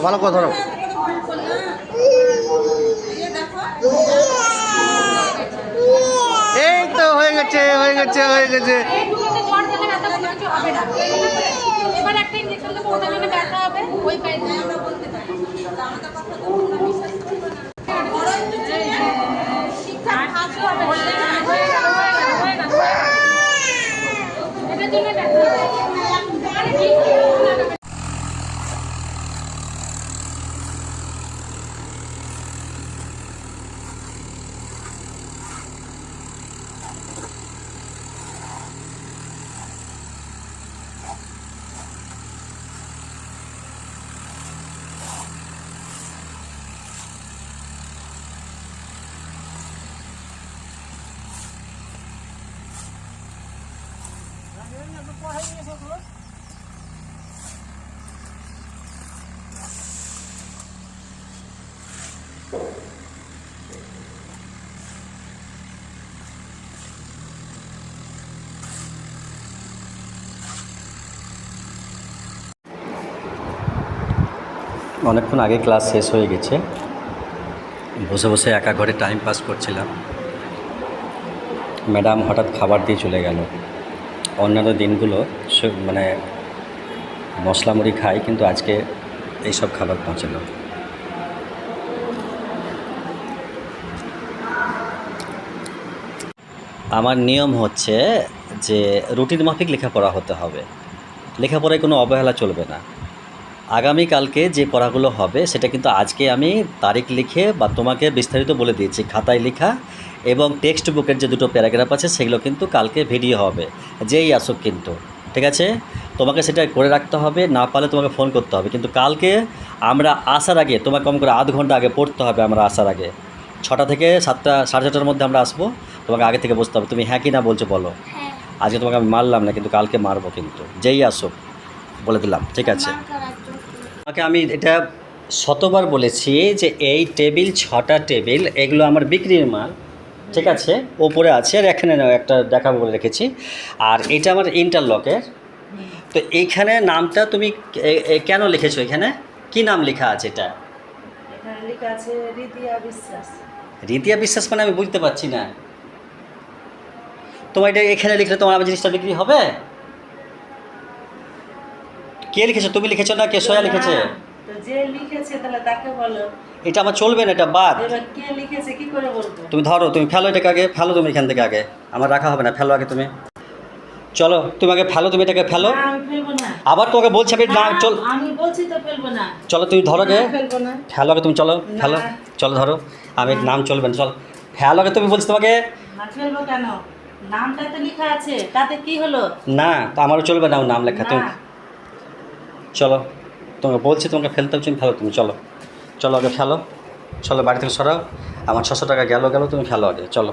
ভালো করে ধরো। এই তো হয়ে গেছে হয়ে গেছে হয়ে গেছে। এবার একটা ইনজেকশন দেবো, ওটা জন্য ব্যথা হবে ওই পাইছে। ঠিকঠাক হাসু হবে, বললে না হয়ে গেল হয়ে গেল হয়ে গেল। এটার জন্য ব্যথা হবে। অনেকক্ষণ আগে ক্লাস শেষ হয়ে গেছে, বসে বসে একা ঘরে টাইম পাস করছিলাম। ম্যাডাম হঠাৎ খাবার দিয়ে চলে গেল। অন্যান্য দিনগুলো মানে মশলা মুড়ি খাই, কিন্তু আজকে এইসব খাবার পৌঁছালো। আমার নিয়ম হচ্ছে যে রুটিন মাফিক লেখাপড়া হতে হবে, লেখাপড়ায় কোনো অবহেলা চলবে না। আগামীকালকে যে পড়াগুলো হবে সেটা কিন্তু আজকে আমি তারিখ লিখে বা তোমাকে বিস্তারিত বলে দিয়েছি, খাতায় লেখা এবং টেক্সট বুকের যে দুটো প্যারাগ্রাফ আছে সেগুলো কিন্তু কালকে ভিডিও হবে, যেই আসুক কিন্তু, ঠিক আছে? তোমাকে সেটা করে রাখতে হবে, না পারলে তোমাকে ফোন করতে হবে। কিন্তু কালকে আমরা আসার আগে তোমাকে কম করে আধ ঘন্টা আগে পড়তে হবে। আমরা আসার আগে 6টা থেকে 7টা, 6:30টার মধ্যে আমরা আসবো। তোমাকে আগে থেকে বসতে হবে। তুমি হ্যাঁ কি না বলছো বলো। আজকে তোমাকে আমি মারলাম না, কিন্তু কালকে মারবো কিন্তু, যেই আসুক, বলে দিলাম, ঠিক আছে? তোমাকে আমি এটা শতবার বলেছি যে এই টেবিল, 6টা টেবিল, এগুলো আমার বিক্রির মাল, ঠিক আছে? ওপরে আছে, আর এখানে একটা দেখাবো বলে রেখেছি। আর এটা আমার ইন্টারলকের। তো এইখানে নামটা তুমি কেন লিখেছো? এখানে কি নাম লেখা আছে? এটা এখানে লেখা আছে রিদিয়া বিশ্বাস। রিদিয়া বিশ্বাস মানে আমি বুঝতে পারছি না। তোমার এটা এখানে লিখলে তোমার আমার জিনিসটা বিক্রি হবে? কে লিখেছো? তুমি লিখেছো না কে সোয়া লিখেছে? তো যে লিখেছে তাহলে তাকে বলো। এটা আমার চলবে না, এটা বাদ। এবার কে লিখেছে কি করে বলবো? তুমি ধরো, তুমি ফেলো এটাকে আগে, ফেলো তুমি এখান থেকে আগে, আমার রাখা হবে না, ফেলো আগে তুমি। চলো তুমি আগে ফেলো, তুমি এটাকে ফেলো। না, আমি ফেলবো না। আবার তোমাকে বলছি আমি না, চল, আমি বলছি তো ফেলবো না। চলো তুমি ধরো আগে, না, ফেলবো না। ফেলো আগে তুমি, চলো ফেলো, না। চলো ধরো। আমি নাম চলবে না, চল ফেলো আগে, তুমি বলছি তোমাকে। না, ফেলবো কেন? নামটা তো লেখা আছে, তাতে কি হলো? না, তো আমারও চলবে না নাম লেখা। তুমি না। চলো, তোমাকে বলছি তোমাকে ফেলতে হচ্ছে, ফেলো তুমি, চলো চলো আগে ফেলো। চলো বাড়ি থেকে সরাও, আমার 600 টাকা গেল, তুমি ফেলো আগে, চলো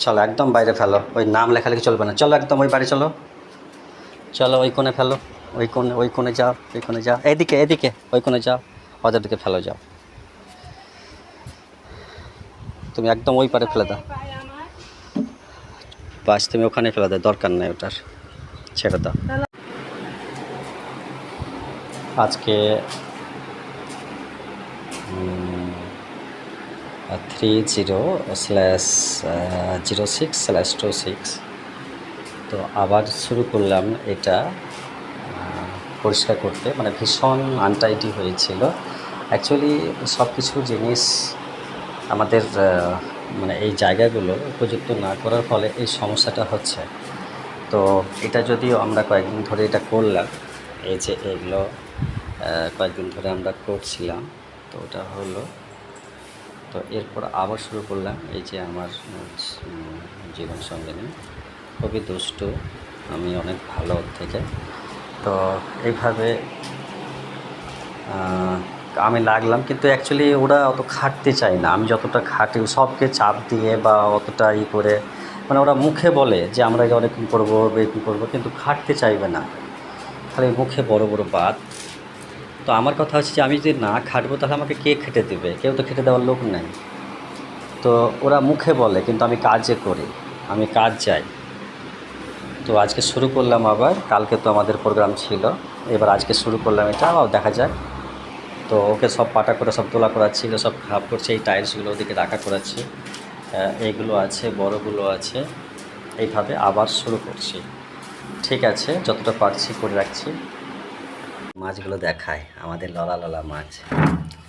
চলো একদম বাইরে ফেলো, ওই নাম লেখালেখি চলবে না। চলো একদম ওই বাড়ি চলো, চলো ওই কোণে ফেলো, ওই কোণে যাও, ওই কোণে যাও, এদিকে এদিকে, ওই কোণে যাও, ওদের দিকে ফেলো, যাও তুমি একদম ওই পারে ফেলে দাও। বাস তুমি ওখানে ফেলে দাও, দরকার নেই ওটার, ছেড়ে দাও। আজকে 30/06/26 তো আবার শুরু করলাম এটা পরিষ্কার করতে। মানে ভীষণ আনটাইডি হয়েছিল অ্যাকচুয়ালি। সব কিছু জিনিস আমাদের মানে এই জায়গাগুলো উপযুক্ত না করার ফলে এই সমস্যাটা হচ্ছে। তো এটা যদিও আমরা কয়েকদিন ধরে এটা করলাম, এই যে এগুলো কয়েকদিন ধরে আমরা করছিলাম, তো ওটা হলো। তো এরপর আবার শুরু করলাম। এই যে আমার জীবন সঙ্গিনী খুবই দুষ্টু, আমি অনেক ভালো ওর থেকে। তো এইভাবে আমি লাগলাম, কিন্তু অ্যাকচুয়ালি ওরা অত খাটতে চায় না। আমি যতটা খাটি সবকে চাপ দিয়ে বা অতটা করে, মানে ওরা মুখে বলে যে আমরা অনেকক্ষণ করবো, এরকম করবো, কিন্তু খাটতে চাইবে না, খালি মুখে বড় বড় বাত। তো আমার কথা হচ্ছে যে আমি যদি না খাটবো তাহলে আমাকে কে খেটে দেবে? কেউ তো খেটে দেওয়ার লোক নেই। তো ওরা মুখে বলে, কিন্তু আমি কাজে করি, আমি কাজ চাই। তো আজকে শুরু করলাম আবার, কালকে তো আমাদের প্রোগ্রাম ছিল, এবার আজকে শুরু করলাম এটা, আবার দেখা যাক তো ওকে সব পাটা করে সব তোলা করাচ্ছি, এগুলো সব খারাপ করছে, এই টাইলসগুলো ওদিকে রাখা করাচ্ছি, এইগুলো আছে, বড়গুলো আছে, এইভাবে আবার শুরু করছি। ঠিক আছে, যতটা পারছি করে রাখছি। মাছগুলো দেখায়, আমাদের ললা ললা মাছ,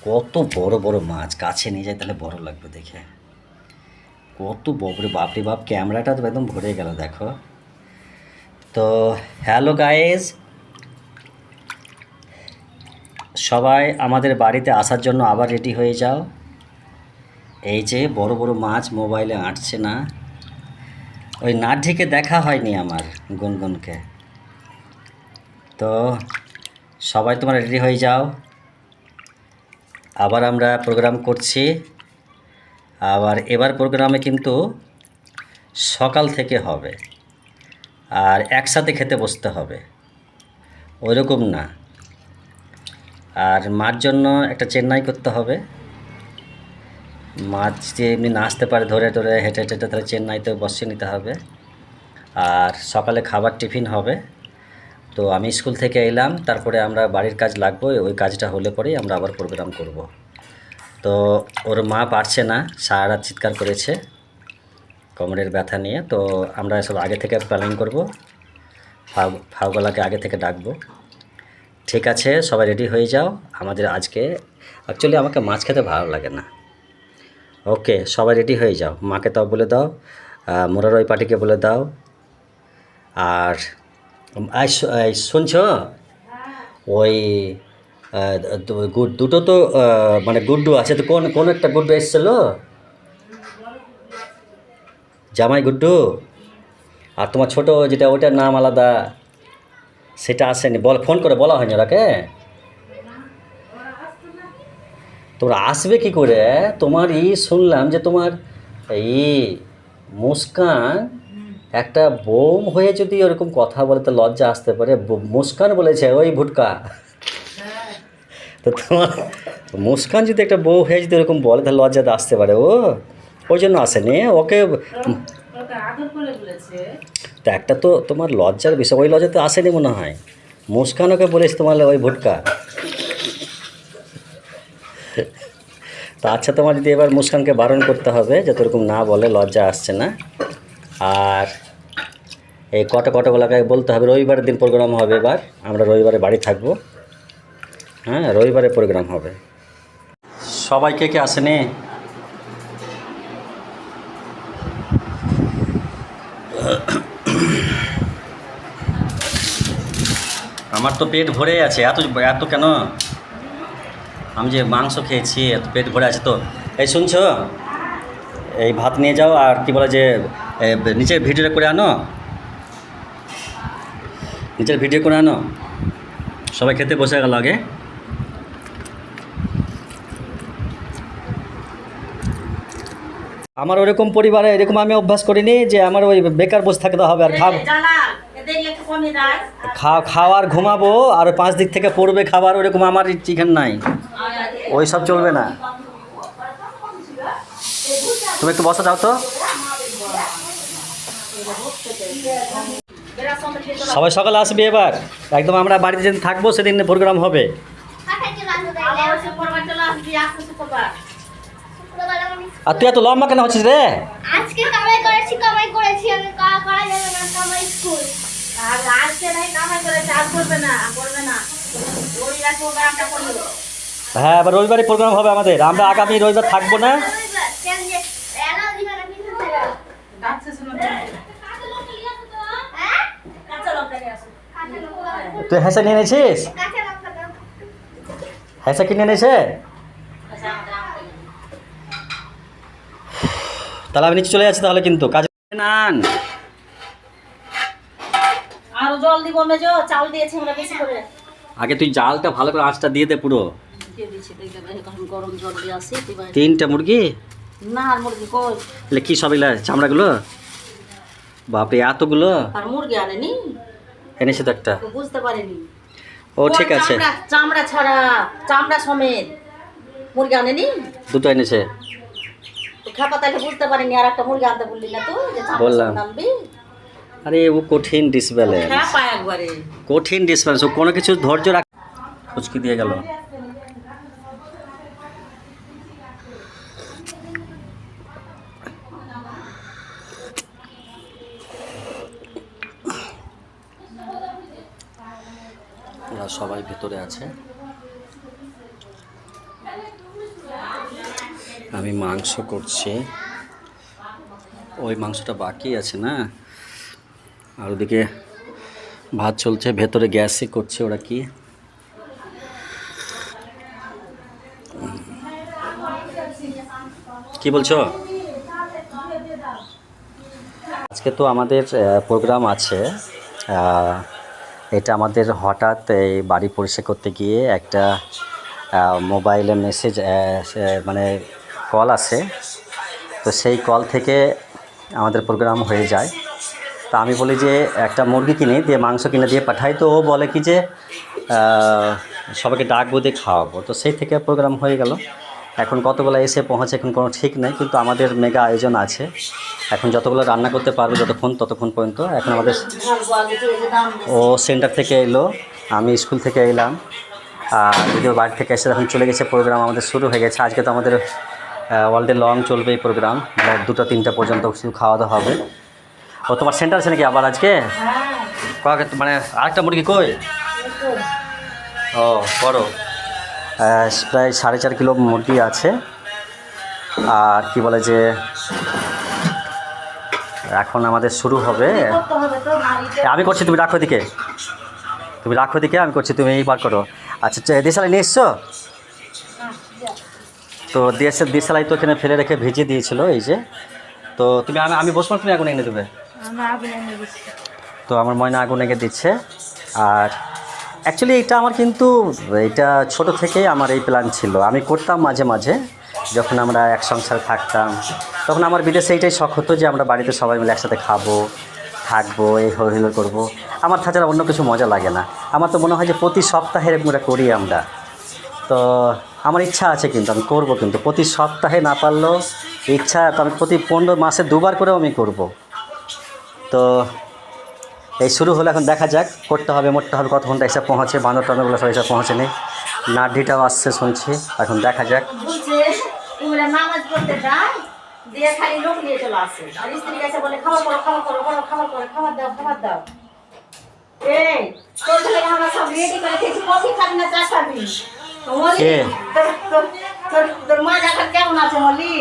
কত বড় বড় মাছ, কাছে নিয়ে যায় তাহলে বড় লাগবে দেখে, কত বড়, বাপরে বাপ, ক্যামেরাটা তো একদম ভরে গেল দেখো। তো হ্যালো গাইজ, সবাই আমাদের বাড়িতে আসার জন্য আবার রেডি হয়ে যাও। এই যে বড় বড় মাছ মোবাইলে আঁটছে না, ওই নাঢিকে দেখা হয়নি আমার গুনগুনকে। তো সবাই তোমরা রেডি হয়ে যাও, আবার আমরা প্রোগ্রাম করছি। আবার এবার প্রোগ্রামে কিন্তু সকাল থেকে হবে, আর একসাথে খেতে বসতে হবে, ওইরকম না। আর মার জন্য একটা চেন্নাই করতে হবে, মাছ যে এমনি না আসতে পারে ধরে ধরে হেঁটে হেঁটে, তাহলে চেন্নাইতে বসিয়ে নিতে হবে। আর সকালে খাবার টিফিন হবে। তো আমি স্কুল থেকে এলাম, তারপরে আমরা বাড়ির কাজ লাগবো, ওই কাজটা হলে পরেই আমরা আবার প্রোগ্রাম করব। তো ওর মা পারছে না, সারা রাত চিৎকার করেছে কোমরের ব্যথা নিয়ে। তো আমরা সব আগে থেকে প্ল্যানিং করব, ফাউগলাকে আগে থেকে ডাকবো। ঠিক আছে, সবাই রেডি হয়ে যাও। আমাদের আজকে অ্যাকচুয়ালি আমাকে মাছ খেতে ভালো লাগে না। ওকে, সবাই রেডি হয়ে যাও, মাকে তাও বলে দাও, মোরার ওই পার্টিকে বলে দাও। আর শুনছ, ওই দুটো তো মানে গুড্ডু আছে, তো কোন কোন একটা গুড্ডু এসেছিলো, জামাই গুড্ডু, আর তোমার ছোট যেটা ওটার নাম আলাদা, সেটা আসেনি, ফোন করে বলা হয়নি ওরাকে? তোমরা আসবে কি করে? তোমার শুনলাম যে তোমার এই মুস্কান একটা বোম হয়ে যদি ওরকম কথা বলে তো লজ্জা আসতে পারে। মুস্কান বলেছে ওই ভুটকা, তো তোমার মুস্কান যদি একটা বউ হয়ে যদি ওরকম বলে তাহলে লজ্জাতে আসতে পারে, ওই জন্য আসেনি ওকে। তো একটা তো তোমার লজ্জার বিষয়, ওই লজ্জাতে আসেনি মনে হয়। মুস্কান ওকে বলেছে তোমার ওই ভুটকা। তো আচ্ছা, তোমার যদি এবার মুস্কানকে বারণ করতে হবে যাতে ওরকম না বলে, লজ্জা আসছে না। আর এই কটাগুলোকে বলতে হবে রবিবারের দিন প্রোগ্রাম হবে, এবার আমরা রবিবারে বাড়ি থাকবো। হ্যাঁ, রবিবারে প্রোগ্রাম হবে। সবাই কে কে আসেনি? আমার তো পেট ভরে আছে, এত এত কেন? আমি যে মাংস খেয়েছি, এত পেট ভরে আছে। তো এই শুনছো, এই ভাত নিয়ে যাও, আর কি বলে যে নিচের ভিডিওটা করে আনো, নিচের ভিডিও করে আনো। সবাই খেতে বসে গেল আগে। আমার ওরকম পরিবারে এরকম আমি অভ্যাস করিনি যে আমার ওই বেকার বসে থাকতে হবে আর খাওয়ার ঘুমাবো আর 5 দিক থেকে পড়বে খাবার, ওরকম আমার চিকেন নাই, ওই সব চলবে না। তুমি একটু বসে যাও তো। সবাই সকালে আসবে এবার, একদম আমরা বাড়িতে যেদিন থাকবো সেদিন প্রোগ্রাম হবে। আর তুই এত লম্বা কেন হচ্ছিস রে? আজকে কামাই করেছি আমি করা যাবে না, কামাই স্কুল। আর আজকে নাই কামাই করেছে, আজ করবে না ওই এক প্রোগ্রামটা করলো। হ্যাঁ, এবার রবিবারে প্রোগ্রাম হবে আমাদের, আমরা আগামী রবিবার থাকবো না। তুই হেসে নিয়ে নিয়েছিস? হেসে কিনে নিয়েছে? তাহলে আমি নিচে চলে যাচ্ছি তাহলে, কিন্তু কাজ নান। আরো জল দিব মেজো, চাল দিয়েছি আমরা বেশি করে। আগে তুই জালটা ভালো করে আঁচটা দিয়ে দে পুরো। দিয়ে দিচ্ছি, এখন গরম জল দিয়ে আসি। 3টা মুরগি? না, আর মুরগি কই? এলে কি সব এগুলা চামড়াগুলো? বাপরে এতগুলো! আর মুরগি আনেনি, এনেছে তো একটা, বুঝতে পারিনি। ও ঠিক আছে, চামড়া ছাড়া, চামড়া সমেত মুরগি আনেনি, 2টো এনেছে। খাপা তাইলে বুঝতে পারিনি। আর একটা মুরগি আনতে বললি না তো, যে বললাম। চামড়া আনবি। আরে ও কঠিন ডিসব্যালেন্স, খাপা একবারে কঠিন ডিসব্যালেন্স, ও কোনো কিছু ধৈর্য রাখ। ফুচকি দিয়ে গেল। ওরা সবাই ভেতরে আছে। আমি মাংস করছি, ওই মাংসটা বাকি আছে না, আর ওদিকে ভাত চলছে, ভেতরে গ্যাসে করছে ওরা। কি কি বলছো? আজকে তো আমাদের প্রোগ্রাম আছে। এটা আমাদের হঠাৎ এই বাড়ি পরিষ্কার করতে গিয়ে একটা মোবাইলে মেসেজ মানে কল আসে। তো সেই কল থেকে আমাদের প্রোগ্রাম হয়ে যায়। তা আমি বলি যে একটা মুরগি কিনে দিয়ে মাংস কিনে দিয়ে পাঠাই। তো ও বলে কি যে সবাইকে ডাকবো দিয়ে খাওয়াবো। তো সেই থেকে প্রোগ্রাম হয়ে গেল। এখন কতগুলো এসে পৌঁছে এখন কোনো ঠিক নেই, কিন্তু আমাদের মেগা আয়োজন আছে। এখন যতগুলো রান্না করতে পারবে ততক্ষণ পর্যন্ত। এখন আমাদের ও সেন্টার থেকে এলো, আমি স্কুল থেকে এলাম, আর যদিও বাড়ি থেকে এসে এখন চলে গেছে। প্রোগ্রাম আমাদের শুরু হয়ে গেছে। আজকে তো আমাদের অল ডে লং চলবে এই প্রোগ্রাম, 2টা-3টা পর্যন্ত শুধু খাওয়া দাওয়া হবে। ও তোমার সেন্টার আছে নাকি আবার আজকে? মানে আরেকটা মুরগি কই? ও বড়ো, প্রায় 4.5 কিলো মুরগি আছে। আর কি বলে যে এখন আমাদের শুরু হবে। আমি করছি, তুমি রাখো দিকে, আমি করছি, তুমি এই বার করো। আচ্ছা, দেশালাই নিয়ে এসছো? তো দেশালাই তো এখানে ফেলে রেখে ভিজিয়ে দিয়েছিল। এই যে, তো তুমি আমি বসবো, তুমি আগুন এনে দেবে। তো আমার ময়না আগুন এনে দিচ্ছে। আর অ্যাকচুয়ালি এটা আমার কিন্তু এটা ছোট থেকেই আমার এই প্ল্যান ছিল। আমি করতাম মাঝে মাঝে, যখন আমরা এক সংসারে থাকতাম, তখন আমার বিদেশে এইটাই শখ হতো যে আমরা বাড়িতে সবাই মিলে একসাথে খাবো, থাকবো, এই হইল করবো। আমার তাছাড়া অন্য কিছু মজা লাগে না। আমার তো মনে হয় যে প্রতি সপ্তাহে এরকম করি আমরা। তো আমার ইচ্ছা আছে, কিন্তু আমি করবো, কিন্তু প্রতি সপ্তাহে না পারলেও ইচ্ছা, তো আমি প্রতি 15 মাসে 2বার করেও আমি করব। তো এই শুরু হলো, এখন দেখা যাক, করতে হবে, মরতে হবে। কত ঘন্টা এসে পৌঁছে, বাঁদর টান্দরগুলো সব এসে পৌঁছে নেই, নাড্ডিটাও আসছে শুনছি। এখন দেখা যাক। নামাজ পড়তে যায় দিয়ে খালি লোক নিয়ে চলে আসে। আর স্ত্রী কাছে বলে খাবার দাও। এই তোর ছেলে আমরা সব রেডি করে খেয়েছি, কফি খাবি না চা খাবি? তোর মা দেখা কেমন আছে মলি?